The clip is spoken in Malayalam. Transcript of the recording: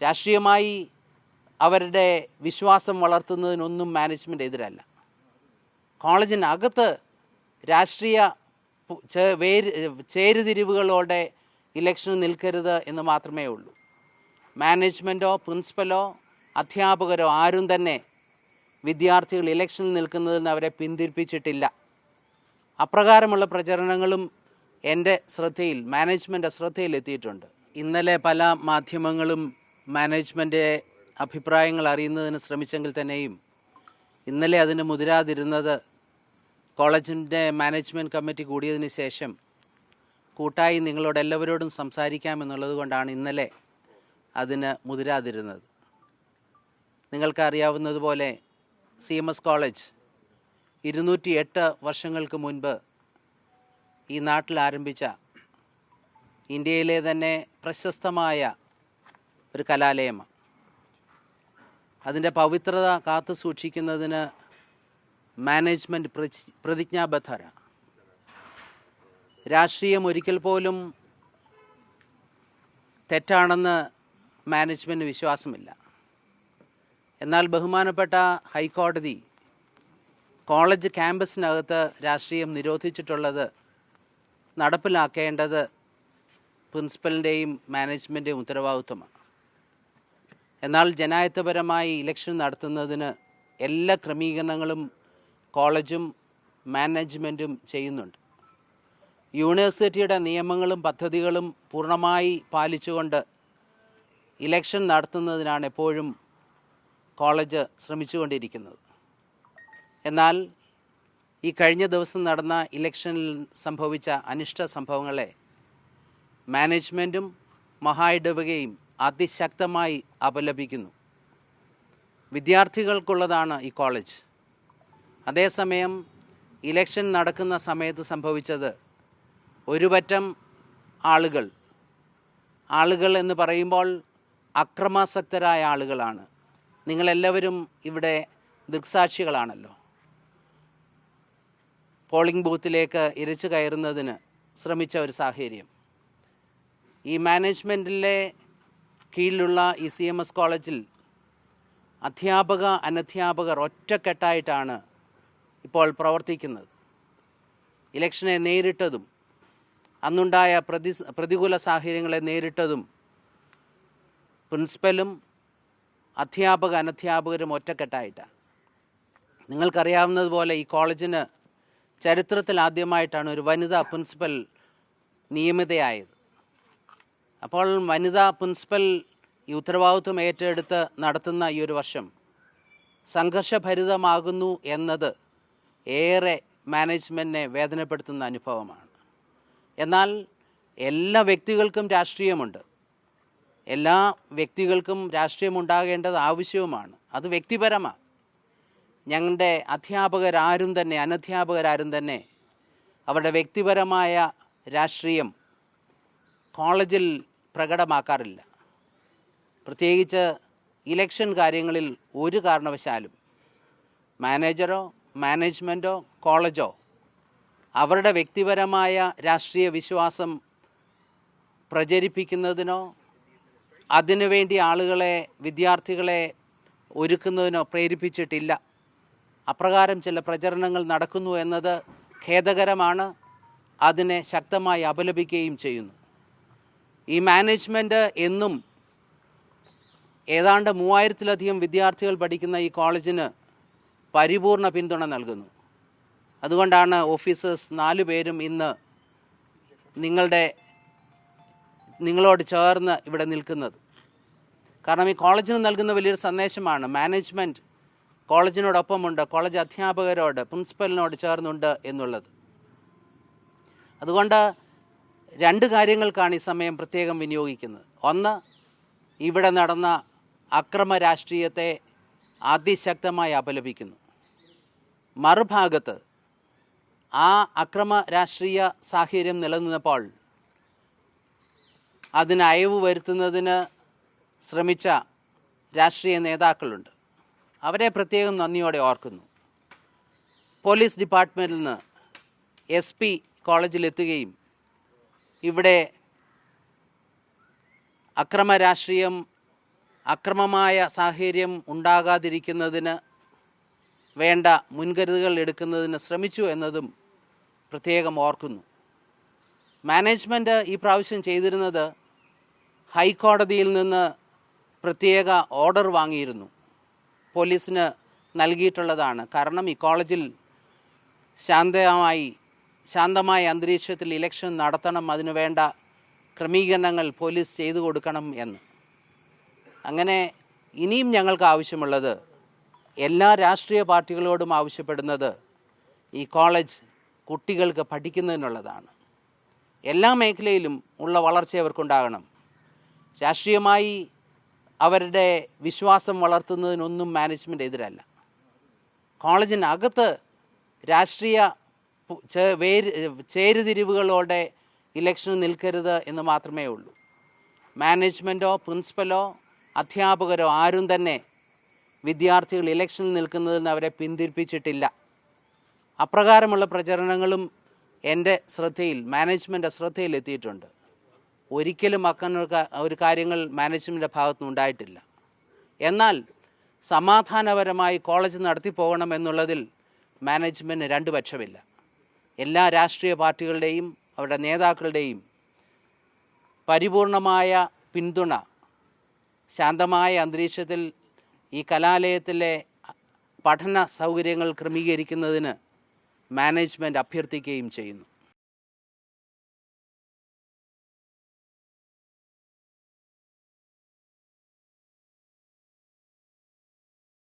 രാഷ്ട്രീയമായി അവരുടെ വിശ്വാസം വളർത്തുന്നതിനൊന്നും മാനേജ്മെൻറ്റ് എതിരല്ല. കോളേജിനകത്ത് രാഷ്ട്രീയ ചേരുതിരിവുകളോടെ ഇലക്ഷൻ നിൽക്കരുത് എന്ന് മാത്രമേ ഉള്ളൂ. മാനേജ്മെൻറ്റോ പ്രിൻസിപ്പലോ അധ്യാപകരോ ആരും തന്നെ വിദ്യാർത്ഥികൾ ഇലക്ഷനിൽ നിൽക്കുന്നതിൽ നിന്ന് അവരെ പിന്തിരിപ്പിച്ചിട്ടില്ല. അപ്രകാരമുള്ള പ്രചരണങ്ങളും എൻ്റെ ശ്രദ്ധയിൽ, മാനേജ്മെൻറ്റ് ശ്രദ്ധയിലെത്തിയിട്ടുണ്ട്. ഇന്നലെ പല മാധ്യമങ്ങളും മാനേജ്മെൻറ്റ് അഭിപ്രായങ്ങൾ അറിയുന്നതിന് ശ്രമിച്ചെങ്കിൽ തന്നെയും ഇന്നലെ അതിന് മുതിരാതിരുന്നത് കോളേജിൻ്റെ മാനേജ്മെൻറ്റ് കമ്മിറ്റി കൂടിയതിന് ശേഷം കൂട്ടായി നിങ്ങളോട് എല്ലാവരോടും സംസാരിക്കാമെന്നുള്ളത് കൊണ്ടാണ് ഇന്നലെ അതിന് മുതിരാതിരുന്നത്. നിങ്ങൾക്കറിയാവുന്നതുപോലെ CMS കോളേജ് 208 വർഷങ്ങൾക്ക് മുൻപ് ഈ നാട്ടിൽ ആരംഭിച്ച ഇന്ത്യയിലെ തന്നെ പ്രശസ്തമായ ഒരു കലാലയമാണ്. അതിൻ്റെ പവിത്രത കാത്തു സൂക്ഷിക്കുന്നതിന് മാനേജ്മെൻറ്റ് പ്രതിജ്ഞാബദ്ധരാണ്. രാഷ്ട്രീയം ഒരിക്കൽ പോലും തെറ്റാണെന്ന് മാനേജ്മെൻറ്റ് വിശ്വാസമില്ല. എന്നാൽ ബഹുമാനപ്പെട്ട ഹൈക്കോടതി കോളേജ് ക്യാമ്പസിനകത്ത് രാഷ്ട്രീയം നിരോധിച്ചിട്ടുള്ളത് നടപ്പിലാക്കേണ്ടത് പ്രിൻസിപ്പലിൻ്റെയും മാനേജ്മെൻറ്റിൻ്റെയും ഉത്തരവാദിത്വമാണ്. എന്നാൽ ജനായത്തപരമായി ഇലക്ഷൻ നടത്തുന്നതിന് എല്ലാ ക്രമീകരണങ്ങളും കോളേജും മാനേജ്മെൻറ്റും ചെയ്യുന്നുണ്ട്. യൂണിവേഴ്സിറ്റിയുടെ നിയമങ്ങളും പദ്ധതികളും പൂർണ്ണമായി പാലിച്ചുകൊണ്ട് ഇലക്ഷൻ നടത്തുന്നതിനാണ് എപ്പോഴും കോളേജ് ശ്രമിച്ചുകൊണ്ടിരിക്കുന്നത്. എന്നാൽ ഈ കഴിഞ്ഞ ദിവസം നടന്ന ഇലക്ഷനിൽ സംഭവിച്ച അനിഷ്ട സംഭവങ്ങളെ മാനേജ്മെൻറ്റും മഹായിടവകയും അതിശക്തമായി അപലപിക്കുന്നു. വിദ്യാർത്ഥികൾക്കുള്ളതാണ് ഈ കോളേജ്. അതേസമയം ഇലക്ഷൻ നടക്കുന്ന സമയത്ത് സംഭവിച്ചത് ഒരുപറ്റം ആളുകൾ എന്ന് പറയുമ്പോൾ അക്രമാസക്തരായ ആളുകളാണ്. നിങ്ങളെല്ലാവരും ഇവിടെ ദൃക്സാക്ഷികളാണല്ലോ. പോളിംഗ് ബൂത്തിലേക്ക് ഇരച്ചു കയറുന്നതിന് ശ്രമിച്ച ഒരു സാഹചര്യം. ഈ മാനേജ്മെൻറ്റിലെ കീഴിലുള്ള ഈ CMS കോളേജിൽ അനധ്യാപകർ ഒറ്റക്കെട്ടായിട്ടാണ് ഇപ്പോൾ പ്രവർത്തിക്കുന്നത്. ഇലക്ഷനെ നേരിട്ടതും അന്നുണ്ടായ പ്രതികൂല സാഹചര്യങ്ങളെ നേരിട്ടതും പ്രിൻസിപ്പലും അനധ്യാപകരും ഒറ്റക്കെട്ടായിട്ടാണ്. നിങ്ങൾക്കറിയാവുന്നതുപോലെ ഈ കോളേജിന് ചരിത്രത്തിൽ ആദ്യമായിട്ടാണ് ഒരു വനിതാ പ്രിൻസിപ്പൽ നിയമിതയായത്. അപ്പോൾ വനിതാ പ്രിൻസിപ്പൽ ഈ ഉത്തരവാദിത്വം ഏറ്റെടുത്ത് നടത്തുന്ന ഈ ഒരു വർഷം സംഘർഷഭരിതമാകുന്നു എന്നത് ഏറെ മാനേജ്മെൻറ്റിനെ വേദനപ്പെടുത്തുന്ന അനുഭവമാണ്. എന്നാൽ എല്ലാ വ്യക്തികൾക്കും രാഷ്ട്രീയമുണ്ട്. എല്ലാ വ്യക്തികൾക്കും രാഷ്ട്രീയമുണ്ടാകേണ്ടത് ആവശ്യവുമാണ്. അത് വ്യക്തിപരമാണ്. ഞങ്ങളുടെ അനധ്യാപകരാരും തന്നെ അവരുടെ വ്യക്തിപരമായ രാഷ്ട്രീയം കോളേജിൽ പ്രകടമാക്കാറില്ല. പ്രത്യേകിച്ച് ഇലക്ഷൻ കാര്യങ്ങളിൽ ഒരു കാരണവശാലും മാനേജ്മെൻറ്റോ കോളേജോ അവരുടെ വ്യക്തിപരമായ രാഷ്ട്രീയ വിശ്വാസം പ്രചരിപ്പിക്കുന്നതിനോ അതിനുവേണ്ടി വിദ്യാർത്ഥികളെ ഒരുക്കുന്നതിനോ പ്രേരിപ്പിച്ചിട്ടില്ല. അപ്രകാരം ചില പ്രചരണങ്ങൾ നടക്കുന്നു എന്നത് ഖേദകരമാണ്. അതിനെ ശക്തമായി അപലപിക്കുകയും ചെയ്യുന്നു. ഈ മാനേജ്മെൻറ്റ് എന്നും ഏതാണ്ട് 3000-ലധികം വിദ്യാർത്ഥികൾ പഠിക്കുന്ന ഈ കോളേജിന് പരിപൂർണ പിന്തുണ നൽകുന്നു. അതുകൊണ്ടാണ് ഓഫീസേഴ്സ് 4 പേരും ഇന്ന് നിങ്ങളോട് ചേർന്ന് ഇവിടെ നിൽക്കുന്നത്. കാരണം ഈ കോളേജിന് നൽകുന്ന വലിയൊരു സന്ദേശമാണ്. മാനേജ്മെൻറ്റ് കോളേജിനോടൊപ്പമുണ്ട്, കോളേജ് അധ്യാപകരോട്, പ്രിൻസിപ്പലിനോട് ചേർന്നുണ്ട് എന്നുള്ളത്. അതുകൊണ്ട് 2 കാര്യങ്ങൾക്കാണ് ഈ സമയം പ്രത്യേകം വിനിയോഗിക്കുന്നത്. ഒന്ന്, ഇവിടെ നടന്ന അക്രമ രാഷ്ട്രീയത്തെ അതിശക്തമായി അപലപിക്കുന്നു. മറുഭാഗത്ത് ആ അക്രമ രാഷ്ട്രീയ സാഹചര്യം നിലനിന്നപ്പോൾ അതിന് അയവ് വരുത്തുന്നതിന് ശ്രമിച്ച രാഷ്ട്രീയ നേതാക്കളുണ്ട്. അവരെ പ്രത്യേകം നന്ദിയോടെ ഓർക്കുന്നു. പോലീസ് ഡിപ്പാർട്ട്മെൻറ്റിൽ നിന്ന് SP കോളേജിലെത്തുകയും ഇവിടെ അക്രമ രാഷ്ട്രീയം അക്രമമായ സാഹചര്യം ഉണ്ടാകാതിരിക്കുന്നതിന് വേണ്ട മുൻകരുതലുകൾ എടുക്കുന്നതിന് ശ്രമിച്ചു എന്നതും പ്രത്യേകം ഓർക്കുന്നു. മാനേജ്മെൻറ്റ് ഈ പ്രാവശ്യം ചെയ്തിരുന്നത് ഹൈക്കോടതിയിൽ നിന്ന് പ്രത്യേക ഓർഡർ വാങ്ങിയിരുന്നു, പോലീസിന് നൽകിയിട്ടുള്ളതാണ്. കാരണം ഈ കോളേജിൽ ശാന്തമായ അന്തരീക്ഷത്തിൽ ഇലക്ഷൻ നടത്തണം, അതിനു വേണ്ട ക്രമീകരണങ്ങൾ പോലീസ് ചെയ്തു കൊടുക്കണം എന്ന്. അങ്ങനെ ഇനിയും ഞങ്ങൾക്ക് ആവശ്യമുള്ളത്, എല്ലാ രാഷ്ട്രീയ പാർട്ടികളോടും ആവശ്യപ്പെടുന്നത് ഈ കോളേജ് കുട്ടികൾക്ക് പഠിക്കുന്നതിനുള്ളതാണ്. എല്ലാ മേഖലയിലും ഉള്ള വളർച്ച അവർക്കുണ്ടാകണം. രാഷ്ട്രീയമായി അവരുടെ വിശ്വാസം വളർത്തുന്നതിനൊന്നും മാനേജ്മെൻറ്റ് എതിരല്ല. കോളേജിനകത്ത് രാഷ്ട്രീയ ചേരുതിരിവുകളോടെ ഇലക്ഷൻ നിൽക്കരുത് എന്ന് മാത്രമേ ഉള്ളൂ. മാനേജ്മെൻറ്റോ പ്രിൻസിപ്പലോ അധ്യാപകരോ ആരും തന്നെ വിദ്യാർത്ഥികൾ ഇലക്ഷനിൽ നിൽക്കുന്നതിൽ നിന്ന് അവരെ പിന്തിരിപ്പിച്ചിട്ടില്ല. അപ്രകാരമുള്ള പ്രചരണങ്ങളും എൻ്റെ ശ്രദ്ധയിൽ, മാനേജ്മെൻറ്റ് ശ്രദ്ധയിൽ എത്തിയിട്ടുണ്ട്. ഒരിക്കലും ഒരു കാര്യങ്ങൾ മാനേജ്മെൻറ്റിൻ്റെ ഭാഗത്തുനിന്ന് ഉണ്ടായിട്ടില്ല. എന്നാൽ സമാധാനപരമായി കോളേജ് നടത്തിപ്പോകണം എന്നുള്ളതിൽ മാനേജ്മെൻറ്റ് രണ്ട് പക്ഷമില്ല. എല്ലാ രാഷ്ട്രീയ പാർട്ടികളുടെയും അവരുടെ നേതാക്കളുടെയും പരിപൂർണമായ പിന്തുണ ശാന്തമായ അന്തരീക്ഷത്തിൽ ഈ കലാലയത്തിലെ പഠന സൗകര്യങ്ങൾ ക്രമീകരിക്കുന്നതിന് മാനേജ്മെൻറ്റ് അഭ്യർത്ഥിക്കുകയും ചെയ്യുന്നു.